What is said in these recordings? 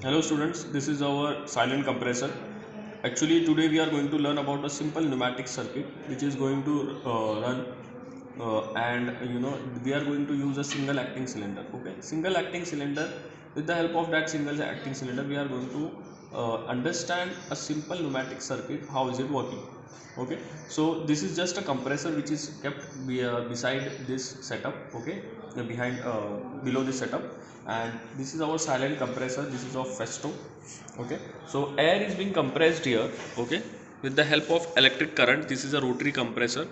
Hello students, this is our silent compressor. Actually today we are going to learn about a simple pneumatic circuit which is going to run and we are going to use a single acting cylinder. Okay, single acting cylinder. With the help of that single acting cylinder we are going to understand a simple pneumatic circuit, how is it working. Okay, so this is just a compressor which is kept beside this setup. Okay, behind below this setup, and this is our silent compressor. This is of Festo. Okay, so air is being compressed here. Okay, with the help of electric current. This is a rotary compressor.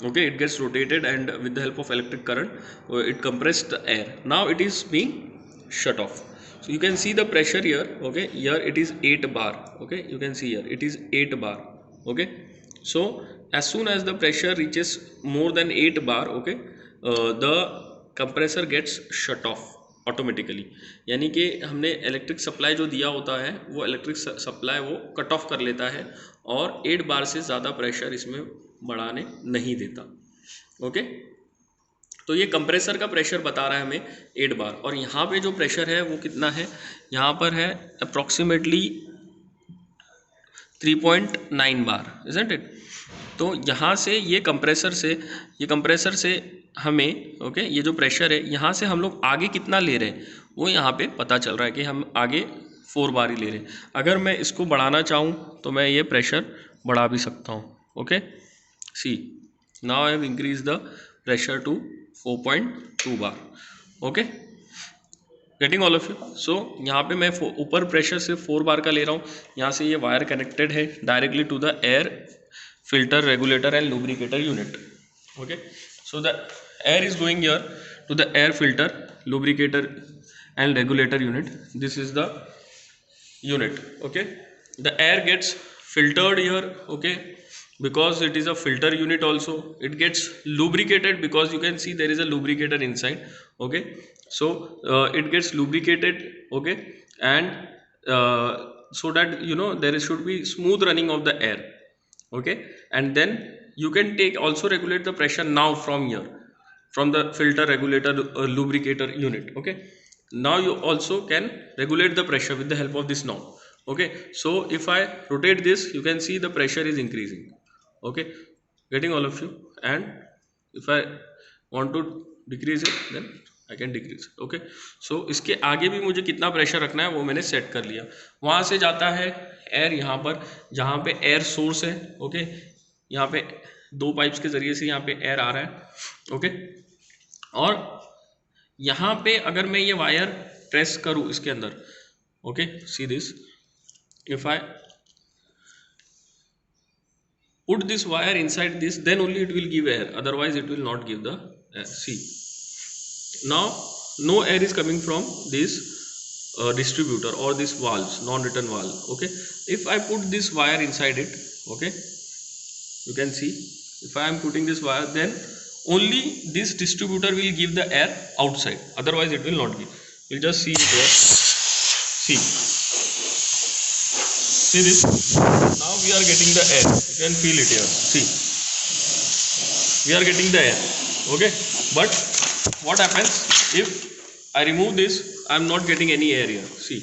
Okay, it gets rotated, and with the help of electric current it compressed the air. Now it is being shut off. So you can see the pressure here. Okay, here it is 8 bar. Okay, you can see here it is 8 bar. Okay, so as soon as the pressure reaches more than 8 bar, okay, the compressor gets shut off automatically. यानी कि हमने electric supply जो दिया होता है वो electric supply वो cut off कर लेता है और 8 बार से ज़्यादा प्रेशर इसमें बढ़ाने नहीं देता. ओके, तो ये कंप्रेसर का प्रेशर बता रहा है हमें 8 बार, और यहाँ पे जो प्रेशर है वो कितना है, यहाँ पर है अप्रॉक्सीमेटली 3.9 बार, इजंट इट. तो यहाँ से ये कंप्रेसर से हमें ओके ये जो प्रेशर है यहाँ से हम लोग आगे कितना ले रहे हैं वो यहाँ पे पता चल रहा है कि हम आगे 4 बार ही ले रहे हैं. अगर मैं इसको बढ़ाना चाहूँ तो मैं ये प्रेशर बढ़ा भी सकता हूँ. Okay, see now I have increase the pressure to 4.2 bar. Okay, getting all of you. So यहाँ पे मैं ऊपर प्रेशर से 4 बार का ले रहा हूँ. यहाँ से ये वायर कनेक्टेड है directly to the air filter, regulator and lubricator unit. Okay, so the air is going here to the air filter, lubricator and regulator unit. This is the unit. Okay, the air gets filtered here. Okay, because it is a filter unit. Also it gets lubricated because you can see there is a lubricator inside. Okay, so it gets lubricated. Okay, and so that there should be smooth running of the air. Okay, and then you can take also regulate the pressure now from here, from the filter, regulator, lubricator unit. Okay, now you also can regulate the pressure with the help of this knob. Okay, so if I rotate this, you can see the pressure is increasing. Okay, getting all of you. And if I want to decrease it, then I can decrease. Okay, so इसके आगे भी मुझे कितना pressure रखना है वो मैंने set कर लिया. वहाँ से जाता है एयर यहाँ पर, जहाँ पे एयर सोर्स है. ओके, यहाँ पे 2 पाइप्स के ज़रिए से यहाँ पे एयर आ रहा है. ओके, और यहाँ पे अगर मैं ये वायर प्रेस करूँ इसके अंदर, okay, see this, if I put this wire inside this, then only it will give air, otherwise it will not give the air. See, now no air is coming from this distributor or this valves, non-return valve. Okay, if I put this wire inside it, okay, you can see if I am putting this wire, then only this distributor will give the air outside, otherwise it will not give. We'll just see it here. See this, now we are getting the air. You can feel it here. See, we are getting the air. Okay, but what happens if I remove this? I am not getting any air here. See,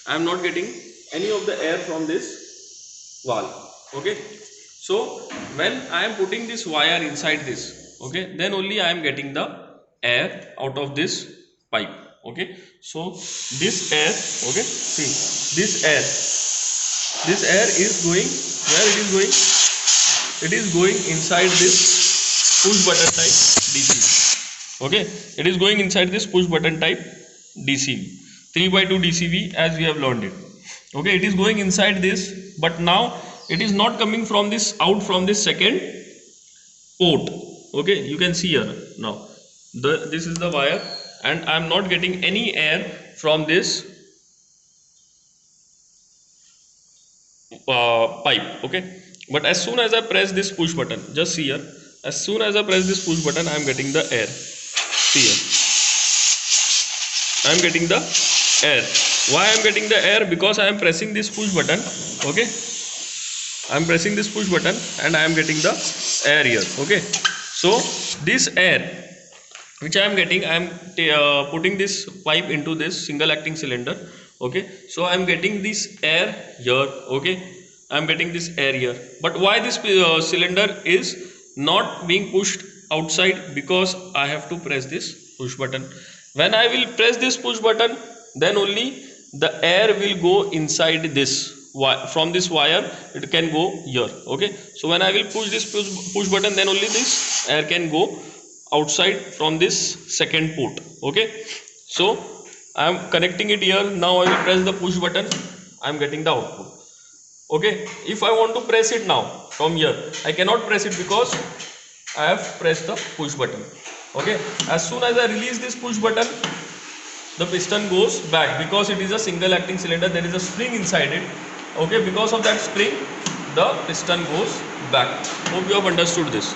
I am not getting any of the air from this valve. Okay, so when I am putting this wire inside this, okay, then only I am getting the air out of this pipe. Okay, so this air, okay, see, this air is going, where it is going, it is going inside this push button type DCV. Okay, it is going inside this push button type DCV, 3x2 DCV as we have learned it. Okay, it is going inside this, but now it is not coming from this, out from this second port. Okay, you can see here now this is the wire, and I am not getting any air from this pipe. Okay, but as soon as I press this push button, just see here, as soon as I press this push button, I am getting the air. See here, I am getting the air. Why I am getting the air? Because I am pressing this push button. Okay, I am pressing this push button and I am getting the air here. Okay, so this air which I am getting, I am putting this pipe into this single acting cylinder. Okay, so I am getting this air here. Okay, I am getting this air here, but why this cylinder is not being pushed outside? Because I have to press this push button. When I will press this push button, then only the air will go inside this. From this wire it can go here. Okay, so when I will push this push button, then only this air can go outside from this second port. Okay, so I am connecting it here. Now I will press the push button. I am getting the output. Okay, if I want to press it now from here, I cannot press it because I have pressed the push button. Okay, as soon as I release this push button, the piston goes back. Because it is a single acting cylinder, there is a spring inside it. Okay, because of that spring, the piston goes back. Hope you have understood this.